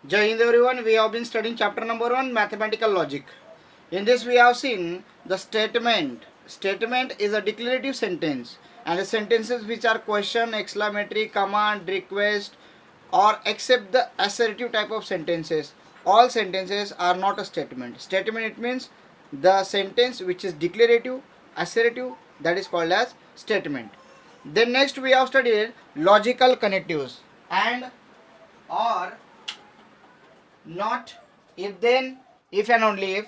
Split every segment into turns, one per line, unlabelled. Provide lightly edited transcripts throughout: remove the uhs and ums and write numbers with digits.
Jai Hind everyone, we have been studying chapter number 1, mathematical logic. In this we have seen the statement. Statement is a declarative sentence, and the sentences which are question, exclamatory, command, request, or except the assertive type of sentences. All sentences are not a statement. Statement, it means the sentence which is declarative, assertive, that is called as statement. Then next we have studied logical connectives and or not, if then, if and only if.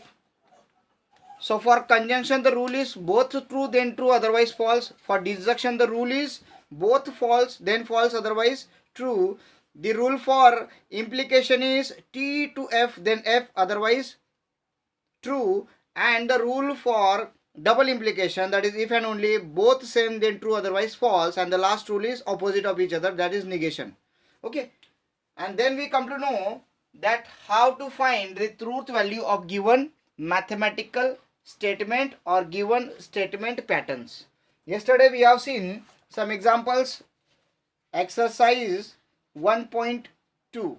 So for conjunction the rule is both true then true otherwise false. For disjunction the rule is both false then false otherwise true. The rule for implication is T to F then F otherwise true. And the rule for double implication, that is if and only if both same then true otherwise false. And the last rule is opposite of each other, that is negation. Okay. And then we come to know that how to find the truth value of given mathematical statement or given statement patterns. Yesterday we have seen some examples. Exercise 1.2.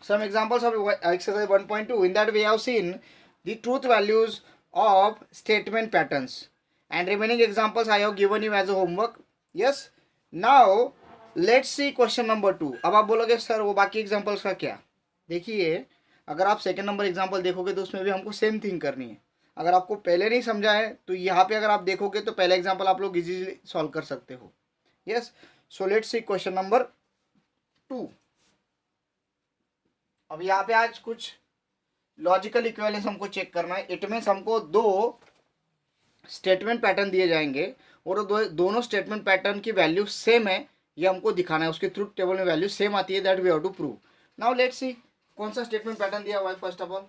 Some examples of exercise 1.2. In that we have seen the truth values of statement patterns, and remaining examples I have given you as a homework. Yes. Now let's see question number 2. अब आप बोलोगे sir वो बाकी examples का क्या? देखिए, अगर आप सेकंड नंबर एग्जांपल देखोगे तो उसमें भी हमको सेम थिंग करनी है. अगर आपको पहले नहीं समझा है तो यहाँ पे अगर आप देखोगे तो पहला एग्जांपल आप लोग इजीली सॉल्व कर सकते हो. Yes. So let's C question number 2. अब यहाँ पे आज कुछ लॉजिकल इक्विवेलेंस हमको चेक करना है. इट मीन्स हमको दो स्टेटमेंट पैटर्न दिए जाएंगे और दोनों स्टेटमेंट पैटर्न की वैल्यू सेम है, ये हमको दिखाना है. उसके ट्रुथ टेबल में वैल्यू सेम आती है, that we have to prove. Now let's see कौन सा स्टेटमेंट पैटर्न दिया हुआ है. First of all,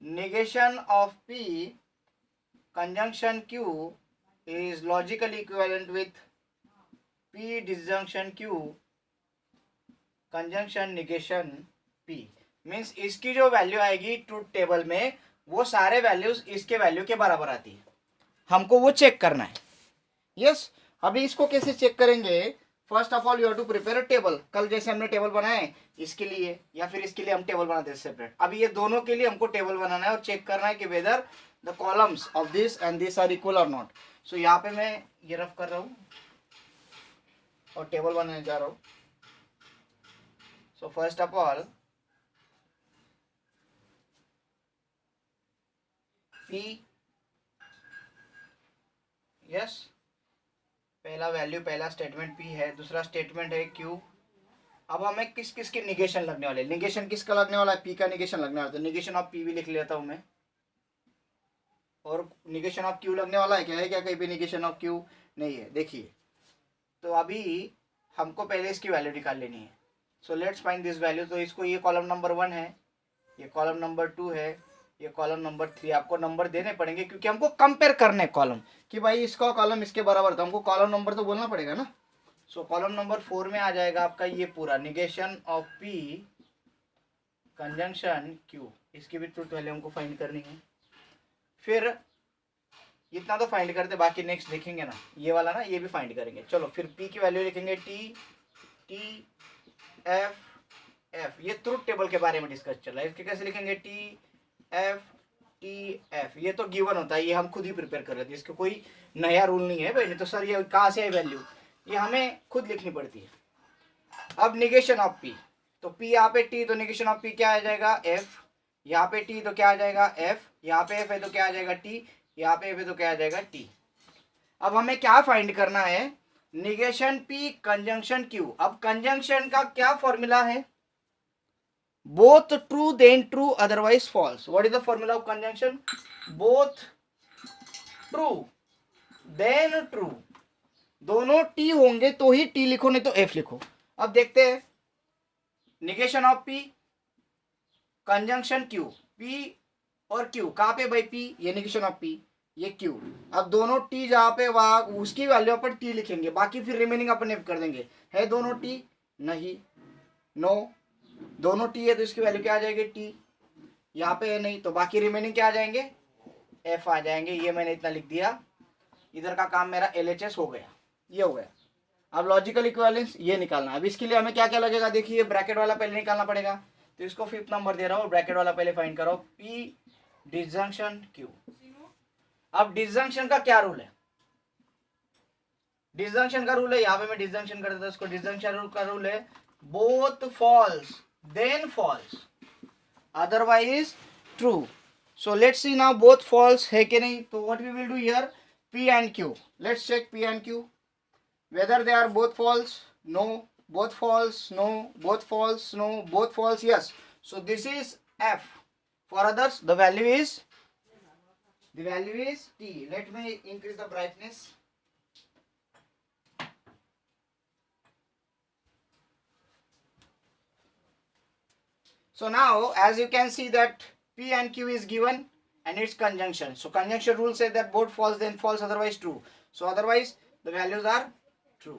negation of P conjunction Q is logically equivalent with P disjunction Q conjunction negation P. Means इसकी जो value आएगी ट्रुथ टेबल में वो सारे वैल्यूज इसके वैल्यू के बराबर आती है. हमको वो चेक करना है. यस. अभी इसको कैसे चेक करेंगे? First of all you have to prepare a table. कल जैसे हमने टेबल बनाए इसके लिए या फिर इसके लिए हम टेबल बनाते हैं सेपरेट. अभी ये दोनों के लिए हमको टेबल बनाना है और चेक करना है कि whether the columns of this and this are equal और नॉट. सो यहाँ पे मैं ये रफ कर रहा हूँ और टेबल बनाने जा रहा हूँ. So first of all P, yes, पहला वैल्यू पहला स्टेटमेंट P है, दूसरा स्टेटमेंट है Q. अब हमें किस किस के निगेशन लगने वाले. निगेशन किसका लगने वाला है? P का निगेशन लगने वाला है. तो निगेशन ऑफ P भी लिख लेता हूं मैं. और निगेशन ऑफ Q लगने वाला है क्या? है क्या कहीं पे निगेशन ऑफ Q? नहीं है. देखिए, तो अभी हमको पहले इसकी वैल्यू निकाल लेनी है. So let's find this value. तो इसको ये कॉलम नंबर 1 है, ये कॉलम नंबर 2 है, ये कॉलम नंबर 3. आपको नंबर देने पड़ेंगे क्योंकि हमको कंपेयर करने कॉलम कि भाई इसका कॉलम इसके बराबर, तो हमको कॉलम नंबर तो बोलना पड़ेगा ना. सो कॉलम नंबर 4 में आ जाएगा आपका ये पूरा negation of P conjunction Q. इसकी भी ट्रुथ वैल्यू हमको फाइंड करनी है. फिर इतना तो फाइंड करते, बाकी नेक्स्ट देखेंगे ना. ये वाला ना, ये भी फाइंड करेंगे. चलो फिर P की वैल्यू लिखेंगे T F F. ये ट्रुथ टेबल के बारे में डिस्कस चल रहा है. इसके कैसे लिखेंगे? T F. ये तो गिवन होता है, ये हम खुद ही प्रिपेयर कर रहे थे. इसका कोई नया रूल नहीं है भाई. नहीं तो सर ये कहाँ से है वैल्यू, ये हमें खुद लिखनी पड़ती है. अब निगेशन ऑफ P, तो P यहाँ पे T, तो निगेशन ऑफ P क्या आ जाएगा? F. यहाँ पे T तो क्या आ जाएगा? F. यहाँ पे F है तो क्या आ जाएगा? T. यहाँ पे F है तो क्या आ जाएगा? T. अब हमें क्या फाइंड करना है? Negation P conjunction Q. अब कंजंक्शन का क्या फॉर्मूला है? both true then true otherwise false. What is the formula of conjunction? both true then true. दोनों T होंगे तो ही T लिखो, नहीं तो F लिखो. अब देखते हैं negation of P conjunction Q. P और Q कहाँ पे भाई? P, ये निगेशन ऑफ P, ये Q. अब दोनों T जहाँ पे वहाँ उसकी वैल्यू अपन T लिखेंगे, बाकी फिर रिमेनिंग अपन F कर देंगे. है दोनों T? नहीं. नो. दोनों T है तो इसकी वैल्यू क्या आ जाएगी? T. यहाँ पे है नहीं तो बाकी रिमेनिंग क्या आ जाएंगे? F आ जाएंगे. ये मैंने इतना लिख दिया. इधर का काम मेरा LHS हो गया. ये हो गया. अब लॉजिकल इक्विवेलेंस ये निकालना है। अब इसके लिए हमें क्या क्या लगेगा, देखिए ब्रैकेट वाला पहले निकालना पड़ेगा, तो इसको 5th नंबर दे रहा हूँ, ब्रैकेट वाला पहले फाइंड करो, P डिसजंक्शन Q। अब डिसजंक्शन का क्या रूल है, डिसजंक्शन का रूल है, यहाँ पे मैं डिसजंक्शन कर देता हूँ इसको, डिसजंक्शन का रूल है both false then false otherwise true. So let's see now both false है कि नहीं, तो what we will do here, P and Q, let's check P and Q whether they are both false, no, both false, no, both false, no, both false, yes. So this is F. For others the value is T. Let me increase the brightness. So now as you can see that P and Q is given and its conjunction. So conjunction rule says that both false then false otherwise true. So otherwise the values are true.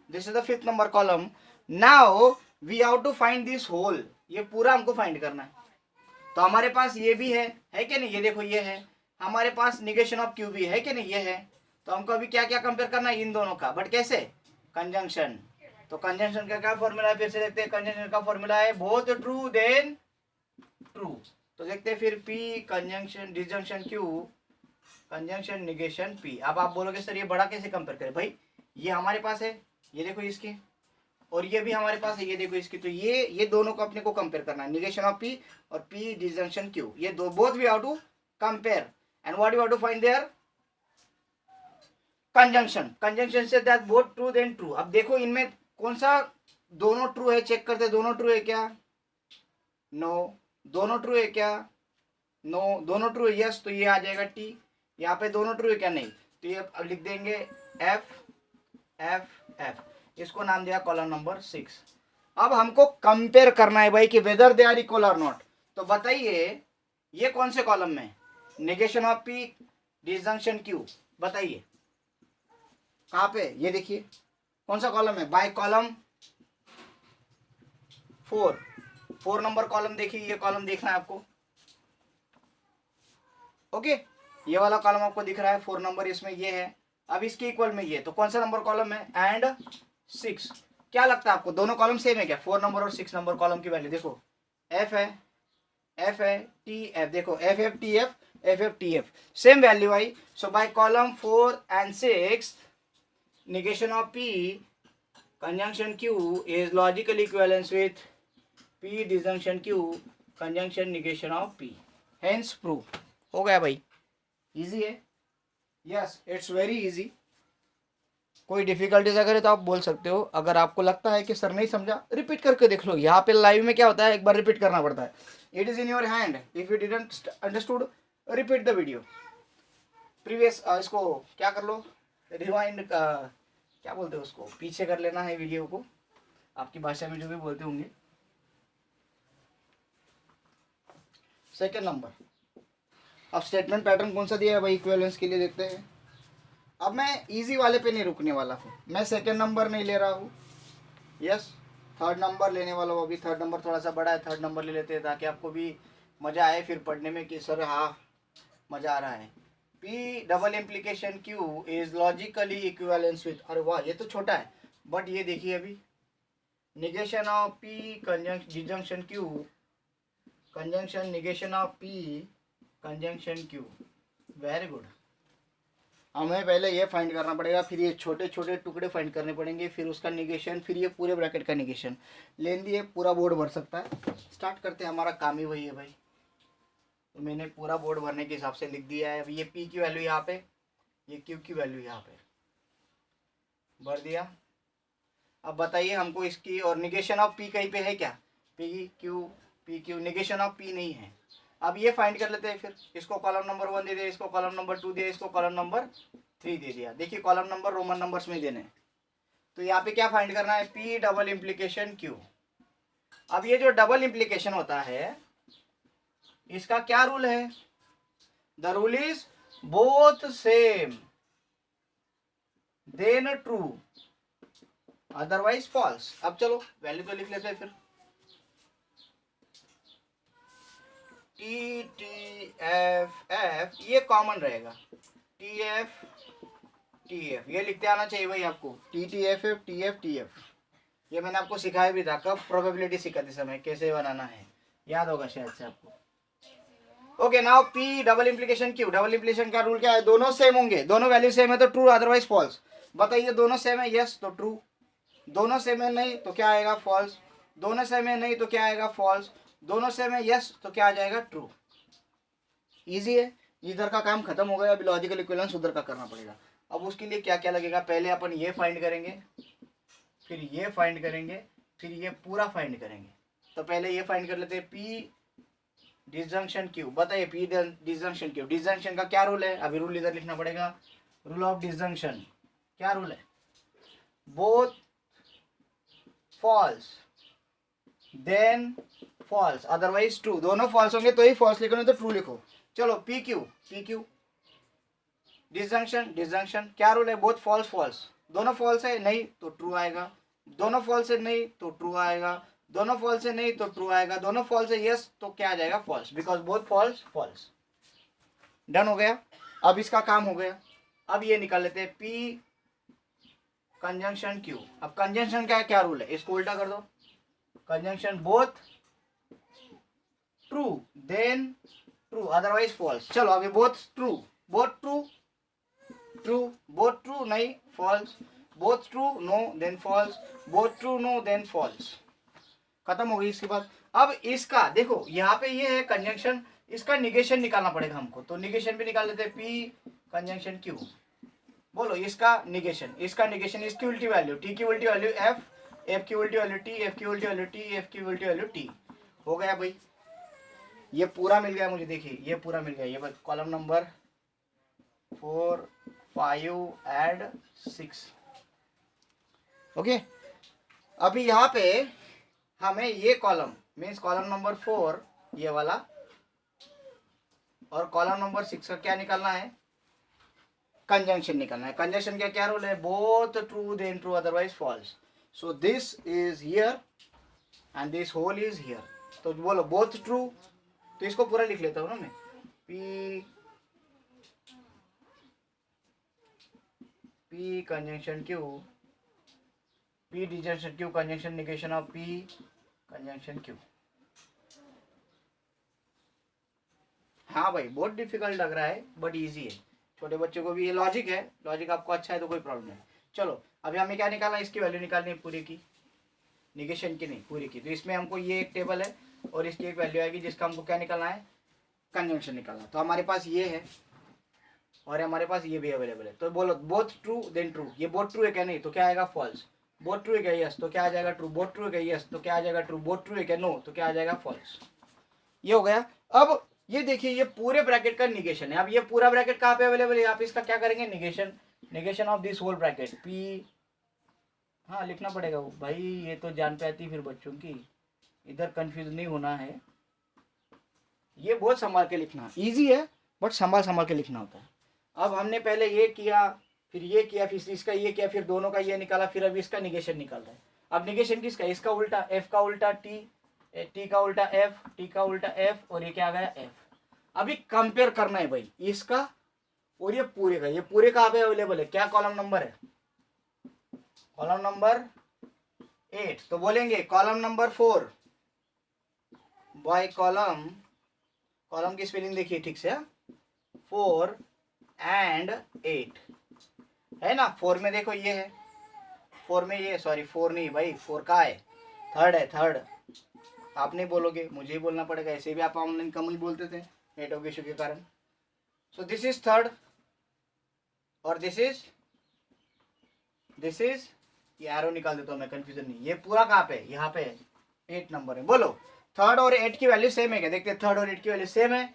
This is the 5th number column. Now we have to find this whole, ये पूरा हमको find करना है। तो हमारे पास ये भी है कि नहीं, ये देखो ये है, हमारे पास निगेशन ऑफ क्यू भी है कि नहीं, ये है। तो हमको अभी क्या क्या कंपेयर करना है, इन दोनों का, बट कैसे, कंजंक्शन। तो कंजंक्शन का क्या फॉर्मूला है, फिर से देखते हैं। कंजंक्शन का फॉर्मूला है बोथ ट्रू देन ट्रू। तो देखते हैं फिर P conjunction disjunction Q conjunction negation P। अब आप बोलोगे सर ये बड़ा कैसे कंपेयर करें, भाई ये हमारे पास है, ये देखो इसके, और ये भी हमारे पास है, ये देखो इसकी। तो ये दोनों को अपने को कंपेयर करना है, निगेशन ऑफ P और P डिसजंक्शन Q, ये दो both we have to compare and what we have to find their conjunction. Conjunction से that both true then true. अब देखो इनमें कौन सा दोनों ट्रू है, चेक करते, दोनों ट्रू है क्या, नो, दोनों ट्रू है क्या, नो, दोनों ट्रू है, यस, तो ये आ जाएगा T। यहाँ पे दोनों ट्रू है क्या, नहीं, तो ये अब लिख देंगे F F F, इसको नाम दिया कॉलम नंबर 6। अब हमको कंपेयर करना है भाई कि वेदर दे आर इक्वल और नॉट। तो बताइए ये कौन से कॉलम में, negation of P disjunction Q, बताइए कहाँ पे, ये देखिए कौन सा कॉलम है, बाय कॉलम 4 नंबर कॉलम, देखिए ये कॉलम देखना है आपको, ओके, ये वाला कॉलम आपको दिख रहा है 4 नंबर, इसमें ये है। अब इसके इक्वल में ये, तो कौन सा नंबर कॉलम है, एंड 6। क्या लगता है आपको, दोनों कॉलम सेम है क्या, 4 नंबर और 6 नंबर कॉलम की वैल्यू देखो, F है T F, देखो F T F same value I. So by column 4 and 6 negation of P conjunction Q is logical equivalence with P disjunction Q conjunction negation of P, hence proof। हो गया भाई, easy है, yes it's very easy. कोई difficulties अगर है तो आप बोल सकते हो, अगर आपको लगता है कि सर नहीं समझा रिपीट करके देख लो। यहाँ पे लाइव में क्या होता है, एक बार रिपीट करना पड़ता है, it is in your hand, if you didn't understood repeat the video previous, इसको क्या कर लो, रिवाइंड, क्या बोलते हो उसको, पीछे कर लेना है वीडियो को, आपकी भाषा में जो भी बोलते होंगे। सेकेंड नंबर, अब स्टेटमेंट पैटर्न कौन सा दिया है भाई इक्विवेलेंस के लिए, देखते हैं। अब मैं इजी वाले पे नहीं रुकने वाला हूँ, मैं सेकेंड नंबर नहीं ले रहा हूँ, यस, थर्ड नंबर लेने वाला हूँ। अभी थर्ड नंबर थोड़ा सा बड़ा है, थर्ड नंबर ले लेते हैं ताकि आपको भी मज़ा आए फिर पढ़ने में कि सर हाँ मज़ा आ रहा है। P double implication Q is logically equivalence with, अरे वाह ये तो छोटा है, बट ये देखिए अभी negation of P disjunction Q conjunction negation of P conjunction Q, very good. हमें पहले ये फाइंड करना पड़ेगा, फिर ये छोटे छोटे टुकड़े फाइंड करने पड़ेंगे, फिर उसका निगेशन, फिर ये पूरे ब्रैकेट का निगेशन। लेंदी है, पूरा बोर्ड भर सकता है। स्टार्ट करते हैं, हमारा काम ही वही है भाई। तो मैंने पूरा बोर्ड भरने के हिसाब से लिख दिया है। अब ये P की वैल्यू यहाँ पे, ये Q की वैल्यू यहाँ पे भर दिया। अब बताइए हमको इसकी, और निगेशन ऑफ P कहीं पे है क्या, P Q negation of P नहीं है। अब ये फाइंड कर लेते हैं, फिर इसको कॉलम नंबर 1 दे दिया, इसको कॉलम नंबर 2 दिया, इसको कॉलम नंबर 3 दे दिया। देखिए कॉलम नंबर रोमन नंबर्स में देने, तो यहाँ पे क्या फाइंड करना है, P डबल इम्प्लीकेशन Q। अब ये जो डबल इम्प्लीकेशन होता है इसका क्या रूल है, the rule is both same then true otherwise false. अब चलो वैल्यू तो लिख लेते हैं फिर, टी टी एफ एफ ये कॉमन रहेगा, टी एफ टी एफ, ये लिखते आना चाहिए भाई आपको, T T F F T F T F. ये मैंने आपको सिखाया भी था, कब प्रोबेबिलिटी सिखाते समय कैसे बनाना है, याद होगा शायद से आपको। Okay now P double implication Q, double implication का रूल क्या है, दोनों सेम होंगे, दोनों वैल्यू सेम है तो ट्रू अदरवाइज फॉल्स। बताइए दोनों सेम है यस तो ट्रू, दोनों सेम है नहीं तो क्या आएगा फॉल्स, दोनों सेम है नहीं तो क्या आएगा फॉल्स, दोनों सेम है यस तो क्या आ जाएगा ट्रू। इजी है, इधर का काम खत्म हो गया, अभी लॉजिकल इक्विवेलेंस उधर का करना पड़ेगा। अब उसके लिए क्या क्या लगेगा, पहले अपन ये फाइंड करेंगे, फिर ये फाइंड करेंगे, फिर ये पूरा फाइंड करेंगे। तो पहले ये फाइंड कर लेते हैं पी डिसजंक्शन क्यू। बताइए पी डिसजंक्शन क्यू, डिसजंक्शन का क्या रूल है, अभी रूल इधर लिखना पड़ेगा, रूल ऑफ डिसजंक्शन क्या रूल है, both false then false otherwise true, दोनों फॉल्स होंगे तो ही फॉल्स लिखो नहीं तो ट्रू लिखो। चलो P Q, P Q disjunction, disjunction क्या रूल है, बोथ फॉल्स फॉल्स, दोनों फॉल्स है नहीं तो ट्रू आएगा, दोनों फॉल्स है नहीं तो ट्रू आएगा, दोनों फॉल्स है नहीं तो ट्रू आएगा, दोनों फॉल्स है यस तो क्या आ जाएगा false, because both false false. Done हो गया, अब इसका काम हो गया। अब ये निकाल लेते हैं पी कंजंक्शन क्यू। अब कंजंक्शन का क्या रूल है, इसको उल्टा कर दो, conjunction both true then true otherwise false. चलो अभी both true, both true, true both true नहीं false, both true no then false, both true no then false, खत्म हो गई। इसके बाद अब इसका देखो यहाँ पे ये है कंजंक्शन, इसका निगेशन निकालना पड़ेगा हमको, तो निगेशन भी निकाल लेते हैं पी कंजंक्शन क्यू। बोलो इसका निगेशन, इसका निगेशन, इसकी उल्टी वैल्यू, टी की उल्टी वैल्यू एफ, एफ की उल्टी वैल्यू टी, एफ की उल्टी वैल्यू टी, एफ की उल्टी वैल्यू टी। हो गया भाई, ये पूरा मिल गया मुझे, देखिए ये पूरा मिल गया, ये कॉलम नंबर 4 5 एंड 6। ओके अभी यहाँ पे हमें ये कॉलम मीन्स कॉलम नंबर 4 ये वाला और कॉलम नंबर 6 का क्या निकालना है, कंजंक्शन निकालना है। कंजंक्शन का क्या रूल है, both true then true otherwise false. So this is here and this whole is here, तो बोलो बोथ ट्रू, तो इसको पूरा लिख लेता हूँ ना मैं, P P conjunction Q, P disjunction Q conjunction negation of P conjunction Q. हाँ भाई बहुत डिफिकल्ट लग रहा है बट इजी है, छोटे बच्चों को भी ये लॉजिक है, लॉजिक आपको अच्छा है तो कोई प्रॉब्लम नहीं। चलो अभी हमें क्या निकालना है, इसकी वैल्यू निकालनी है पूरी की, निगेशन की नहीं पूरी की। तो इसमें हमको ये एक टेबल है और इसकी एक वैल्यू आएगी जिसका हमको क्या निकालना है, कंजंक्शन निकालना। तो हमारे पास ये है और हमारे पास ये भी अवेलेबल है, तो बोलो बोथ ट्रू देन ट्रू, ये बोथ ट्रू है क्या नहीं तो क्या आएगा फॉल्स, बोथ ट्रू है क्या यस तो क्या आ जाएगा ट्रू, बोथ ट्रू है क्या यस तो क्या आ जाएगा ट्रू, बोथ ट्रू है क्या नो तो क्या आ जाएगा फॉल्स। ये हो गया। अब ये देखिए ये पूरे ब्रैकेट का निगेशन है। अब ये पूरा ब्रैकेट कहाँ पे अवेलेबल है, आप इसका क्या करेंगे negation, negation of this whole bracket P, हाँ लिखना पड़ेगा वो भाई, ये तो जान पे आती फिर बच्चों की, इधर कंफ्यूज नहीं होना है, ये बहुत संभाल के लिखना, इजी है बट संभाल संभाल के लिखना होता है। अब हमने पहले ये किया, फिर ये किया, फिर इसका ये किया, फिर दोनों का ये निकाला, फिर अभी इसका निगेशन निकाल रहा है। अब निगेशन किसका, इसका उल्टा, एफ का उल्टा टी, टी का उल्टा एफ, टी का उल्टा एफ और ये क्या आ गया एफ। अभी कंपेयर करना है भाई इसका और ये पूरे का, ये पूरे कहाँ पे अवेलेबल है, क्या कॉलम नंबर है, कॉलम नंबर 8। तो बोलेंगे column number 4 by column, column की स्पेलिंग देखिए ठीक से, 4 एंड 8 है ना। 4 में देखो ये है, 4 में ये, सॉरी 4 नहीं भाई, 4 का है, थर्ड है, थर्ड आप नहीं बोलोगे मुझे ही बोलना पड़ेगा, ऐसे भी आप ऑनलाइन कम ही बोलते थे नेटवर्क इशू के कारण। सो दिस इज थर्ड और दिस इज ये एरो निकाल देता हूँ मैं, कंफ्यूजन नहीं, ये पूरा कहाँ पे, यहाँ पे 8 नंबर है। बोलो थर्ड और 8 की वैल्यू सेम है क्या, देखते थर्ड और 8 की वैल्यू सेम है,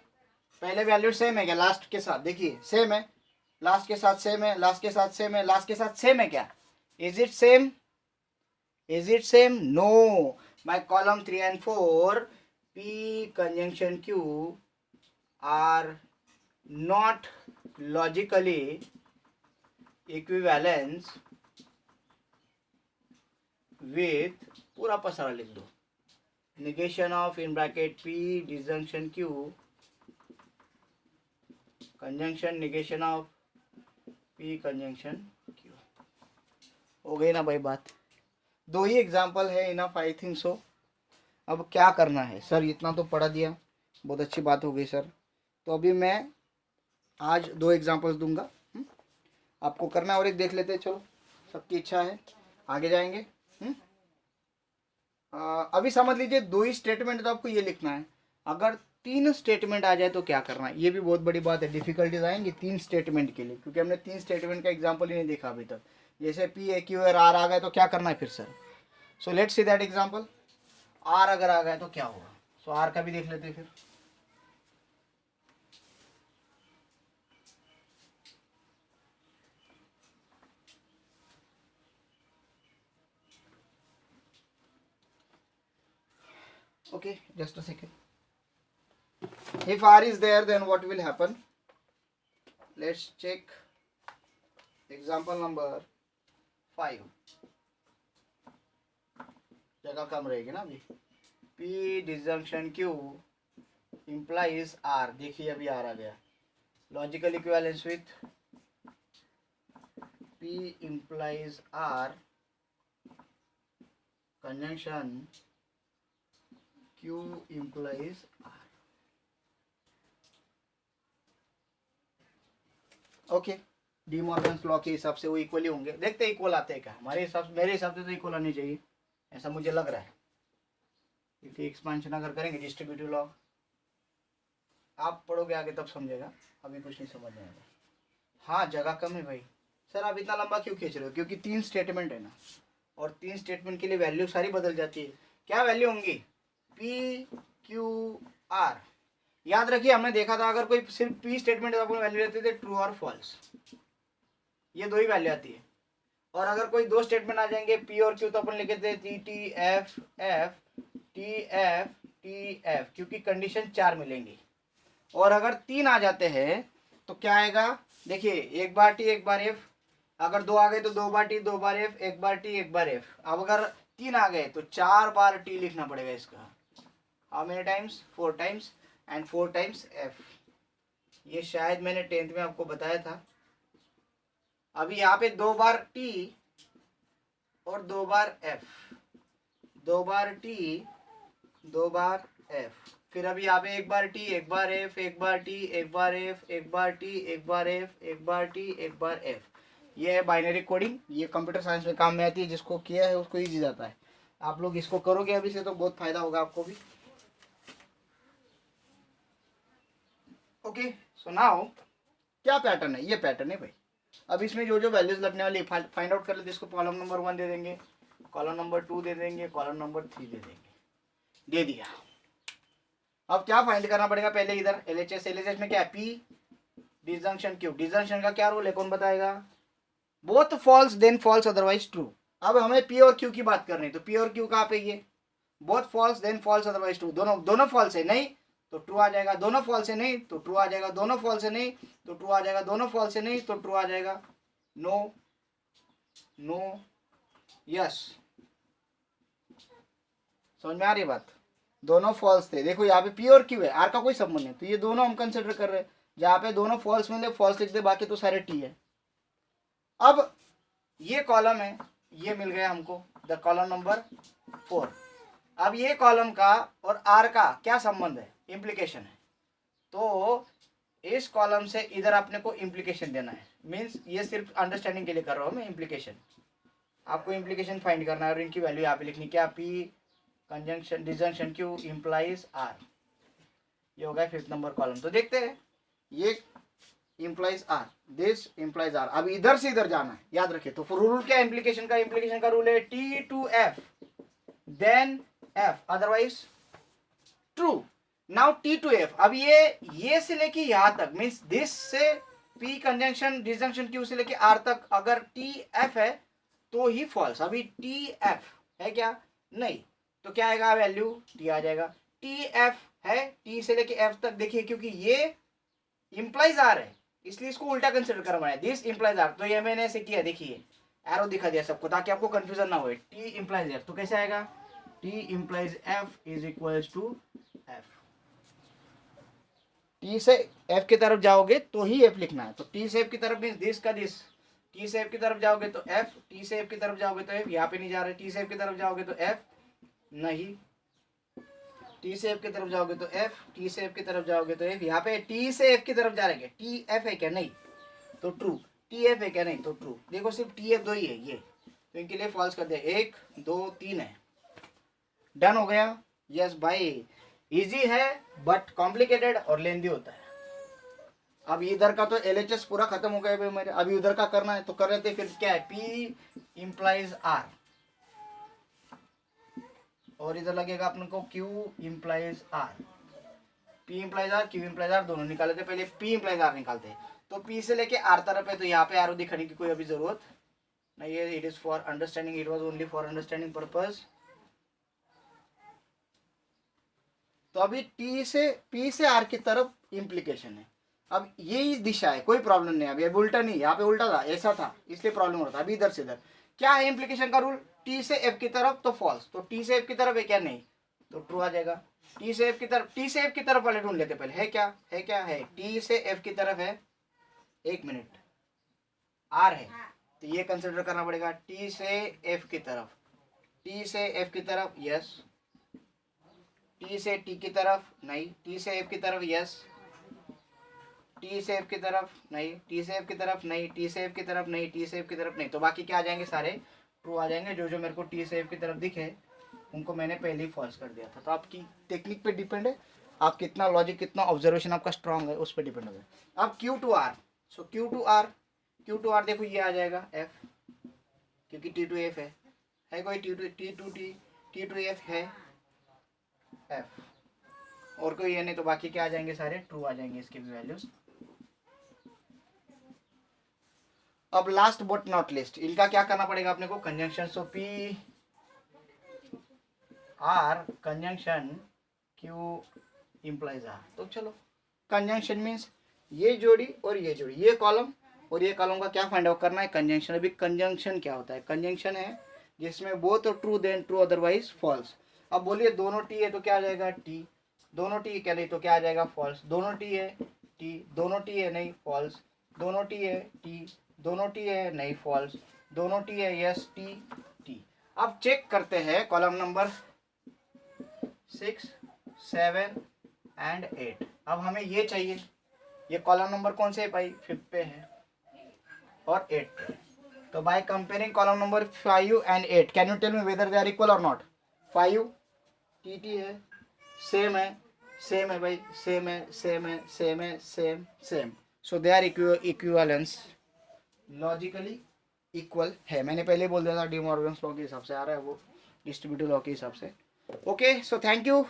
पहले वैल्यू सेम है क्या, लास्ट के साथ देखिए सेम है, लास्ट के साथ सेम है, लास्ट के साथ सेम है, लास्ट के साथ सेम है क्या, is it same, is it same, no, my column 3 and 4 P conjunction Q are not logically equivalent with, पूरा पसारा लिख दो, negation of in bracket P disjunction Q, conjunction negation of P conjunction Q. हो गई ना भाई बात, दो ही एग्जाम्पल है, इनफ आई थिंक सो। अब क्या करना है सर, इतना तो पढ़ा दिया, बहुत अच्छी बात हो गई सर। तो अभी मैं आज दो एग्जाम्पल्स दूंगा, आपको करना है, और एक देख लेते हैं, चलो सबकी इच्छा है, आगे जाएंगे। अभी समझ लीजिए दो ही स्टेटमेंट, तो आपको ये लिखना है। अगर तीन स्टेटमेंट आ जाए तो क्या करना है, ये भी बहुत बड़ी बात है। डिफिकल्टीज आएंगी तीन स्टेटमेंट के लिए, क्योंकि हमने तीन स्टेटमेंट का एग्जाम्पल ही नहीं देखा अभी तक। जैसे पी ए क्यू और आर आ गए तो क्या करना है फिर sir. So let's see that example. R अगर आ गए तो क्या होगा, सो आर का भी देख लेते हैं फिर। Okay, just a second. If R is there, then what will happen? Let's check example number 5. जगह कम रहेगी ना अभी। P disjunction Q implies R, देखिए अभी R आ गया। Logical equivalence with P implies R conjunction Q implies R. Okay, D Morgan's law के हिसाब से वो इक्वली होंगे। देखते हैं इक्वल आते हैं क्या, हमारे हिसाब से, मेरे हिसाब से तो इक्वल आनी चाहिए, ऐसा मुझे लग रहा है। क्योंकि एक्सपांशन अगर करेंगे डिस्ट्रीब्यूटिव लॉ, आप पढ़ोगे आगे तब समझेगा, अभी कुछ नहीं समझ में आएगा। हाँ जगह कम है भाई। सर आप इतना लंबा क्यों खींच रहे हो, क्योंकि तीन स्टेटमेंट है ना, और तीन स्टेटमेंट के लिए वैल्यू सारी बदल जाती है। क्या वैल्यू होंगी, पी क्यू आर। याद रखिए हमने देखा था, अगर कोई सिर्फ पी स्टेटमेंट तो अपन वैल्यू लेते थे ट्रू और फॉल्स, ये दो ही वैल्यू आती है। और अगर कोई दो स्टेटमेंट आ जाएंगे पी और क्यू, तो अपन लिखे थे T T F F T F T F, क्योंकि कंडीशन चार मिलेंगी। और अगर तीन आ जाते हैं तो क्या आएगा, देखिए एक बार टी एक बार एफ, अगर दो आ गए तो दो बार टी दो बार एफ, एक बार टी एक बार एफ। अब अगर तीन आ गए तो चार बार टी लिखना पड़ेगा इसका। How many times, 4 times, and 4 times F. ये शायद मैंने 10th में आपको बताया था। अभी यहाँ पे दो बार टी और दो बार एफ, दो बार टी दो बार एफ। फिर अभी यहाँ पे एक बार टी एक बार एफ, एक बार टी एक बार एफ, एक बार टी एक बार एफ, एक बार टी एक बार एफ। ये है बाइनरी कोडिंग, ये कंप्यूटर साइंस में काम में आती है, जिसको किया है उसको ईजी जाता है। आप लोग इसको करोगे अभी से तो बहुत फायदा होगा आपको भी। ओके, सो नाउ क्या पैटर्न है, ये पैटर्न है भाई। अब इसमें जो जो वैल्यूज लगने वाली फाइंड आउट कर लेते, इसको कॉलम नंबर 1 दे देंगे, कॉलम नंबर 2 दे देंगे, कॉलम नंबर 3 दे देंगे, दे दिया। अब क्या फाइंड करना पड़ेगा, पहले इधर एलएचएस, एलएचएस में क्या है, पी डिसजंक्शन क्यू। डिसजंक्शन का क्या रूल है, कौन बताएगा, both false then false otherwise true. अब हमें पी और क्यू की बात करनी है, तो पी और क्यू कहाँ पे, ये both false then false otherwise true, दोनों फॉल्स है नहीं तो ट्रू आ जाएगा, दोनों फॉल्स है नहीं तो ट्रू आ जाएगा, दोनों फॉल्स है नहीं तो ट्रू आ जाएगा, दोनों फॉल्स है नहीं तो ट्रू आ जाएगा। नो नो यस, समझ में आ रही बात। दोनों फॉल्स थे, देखो यहाँ पे पी और क्यू है, आर का कोई संबंध नहीं, तो ये दोनों हम कंसिडर कर रहे हैं। जहाँ पे दोनों फॉल्स मिले फॉल्स लिख दे, बाकी तो सारे टी है। अब ये कॉलम है, ये मिल गया हमको, द कॉलम नंबर 4। अब ये कॉलम का और आर का क्या संबंध है, इम्प्लीकेशन है। तो इस कॉलम से इधर अपने को इम्प्लीकेशन देना है, मीन्स ये सिर्फ अंडरस्टैंडिंग के लिए कर रहा हूँ मैं इम्प्लीकेशन। आपको इम्प्लीकेशन फाइंड करना है और इनकी वैल्यू यहाँ पे लिखनी, क्या, P conjunction disjunction Q implies R. ये होगा 5th नंबर कॉलम। तो देखते हैं, ये implies R, this implies R. अब इधर से इधर जाना है, याद रखिए। तो रूल क्या है इम्प्लीकेशन का, इम्प्लीकेशन का रूल है T to F then F otherwise true. Now T to F, अब ये से लेके यहां तक, मीन्स दिस से पी कंजंक्शन डिसजंक्शन क्यू से लेके आर तक, अगर टी एफ है तो ही फॉल्स। अभी टी एफ है क्या, नहीं, तो क्या आएगा वैल्यू, टी आ जाएगा। टी एफ है, टी से लेके एफ तक, देखिए क्योंकि ये इंप्लाइज आर है इसलिए इसको उल्टा कंसिडर करना है, दिस इंप्लाइज आर। तो ये मैंने ऐसे किया, देखिए एरो दिखा दिया सबको ताकि आपको कंफ्यूजन ना हो। टी इंप्लाइज एफ, तो कैसे आएगा, T implies F is equals to F. T से एफ की तरफ जाओगे तो ही एफ लिखना है। तो टी से एफ की तरफ मीन्स दिस का दिस, टी से एफ की तरफ जाओगे तो एफ, टी से एफ की तरफ जाओगे तो एफ, यहाँ पे नहीं जा रहे, टी से एफ की तरफ जाओगे तो एफ नहीं, टी से एफ की तरफ जाओगे तो एफ, टी से एफ की तरफ जाओगे तो एफ, यहाँ पे टी से एफ की तरफ जा रहे हैं, टी एफ है क्या, नहीं, तो ट्रू, टी एफ है क्या, नहीं, तो ट्रू। देखो सिर्फ टी एफ दो ही है ये, तो इनके लिए फॉल्स कर दिया, 1 2 3 है, डन हो गया। यस भाई, इजी है बट कॉम्प्लिकेटेड और लेंदी होता है। अब इधर का तो एलएचएस पूरा खत्म हो गया भाई मेरे, अभी उधर का करना है तो कर रहे थे। फिर क्या है, पी इंप्लाइज आर, और इधर लगेगा अपन को Q implies R, P implies R, Q implies R, दोनों निकाले थे पहले, पी इंप्लाइज आर निकालते। तो पी से लेके आर तरफ है, तो यहाँ पे आर दिखाने की कोई अभी जरूरत नहीं है, it is for understanding, it was only for understanding purpose. तो अभी टी से पी से आर की तरफ इम्प्लीकेशन है, अब ये इस दिशा है, कोई प्रॉब्लम नहीं। अभी उल्टा नहीं, यहाँ पे उल्टा था, ऐसा था, इसलिए प्रॉब्लम हो रहा था। अभी इधर से इधर क्या है इम्प्लीकेशन का रूल, टी से एफ की तरफ तो फॉल्स, तो टी से एफ की तरफ है क्या, नहीं, तो ट्रू आ जाएगा। टी से एफ की तरफ, टी से एफ की तरफ वाले ढूंढ लेते पहले, है क्या, है क्या, है टी से एफ की तरफ है, 1 मिनट, आर है, तो ये कंसिडर करना पड़ेगा, टी से एफ की तरफ, टी से एफ की तरफ यस, टी से टी की तरफ नहीं, टी से एफ की तरफ यस, टी से एफ की तरफ नहीं, टी से एफ की तरफ नहीं, टी से एफ की तरफ नहीं, टी से एफ की तरफ नहीं, तो बाकी क्या आ जाएंगे, सारे ट्रू आ जाएंगे। जो जो मेरे को टी से एफ की तरफ दिखे उनको मैंने पहले ही फॉल्स कर दिया था। तो आपकी टेक्निक पे डिपेंड है, आप कितना लॉजिक, कितना ऑब्जर्वेशन आपका स्ट्रांग है, उस पर डिपेंड होगा। अब Q to R, so Q to R, Q to R देखो ये आ जाएगा एफ, क्योंकि टी टू एफ है कोई टी टू एफ है एफ, और कोई ये नहीं, तो बाकी क्या आ जाएंगे, सारे ट्रू आ जाएंगे इसके भी वैल्यूज। अब लास्ट बट नॉट लिस्ट, इनका क्या करना पड़ेगा अपने को, conjunction. So P R conjunction Q implies R, तो चलो कंजंक्शन मीन्स ये जोड़ी और ये जोड़ी, ये कॉलम और ये कॉलम का क्या फाइंड आउट करना है, कंजंक्शन। अभी कंजंक्शन क्या होता है, कंजंक्शन है जिसमें both true then true otherwise false. अब बोलिए दोनों टी है तो क्या आ जाएगा, टी, दोनों टी क्या नहीं तो क्या आ जाएगा, फॉल्स, दोनों टी है टी, दोनों टी है नहीं, फॉल्स, दोनों टी है टी, दोनों टी है नहीं, फॉल्स, दोनों टी है यस, टी टी। अब चेक करते हैं कॉलम नंबर 6 7 एंड 8। अब हमें ये चाहिए, ये कॉलम नंबर कौन से है भाई, 5 पे है और 8 पे। तो by comparing column number 5 and 8, can you tell me whether they are equal और नॉट। 5 टी टी है, सेम है, सेम है भाई, सेम है, सेम है, सेम है, same same, so they are equivalence, logically equal है। मैंने पहले बोल दिया था, डी मॉर्गन्स लॉ के हिसाब से आ रहा है वो, डिस्ट्रीब्यूटिव लॉ के हिसाब से। ओके, सो थैंक यू,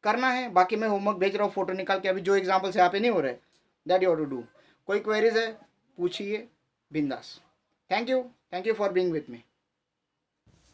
करना है, बाकी मैं होमवर्क भेज रहा हूँ फोटो निकाल के, अभी जो एग्जाम्पल्स यहाँ पे नहीं हो रहे, दैट यू टू डू। कोई क्वेरीज है पूछिए बिंदास। Thank you for being with me.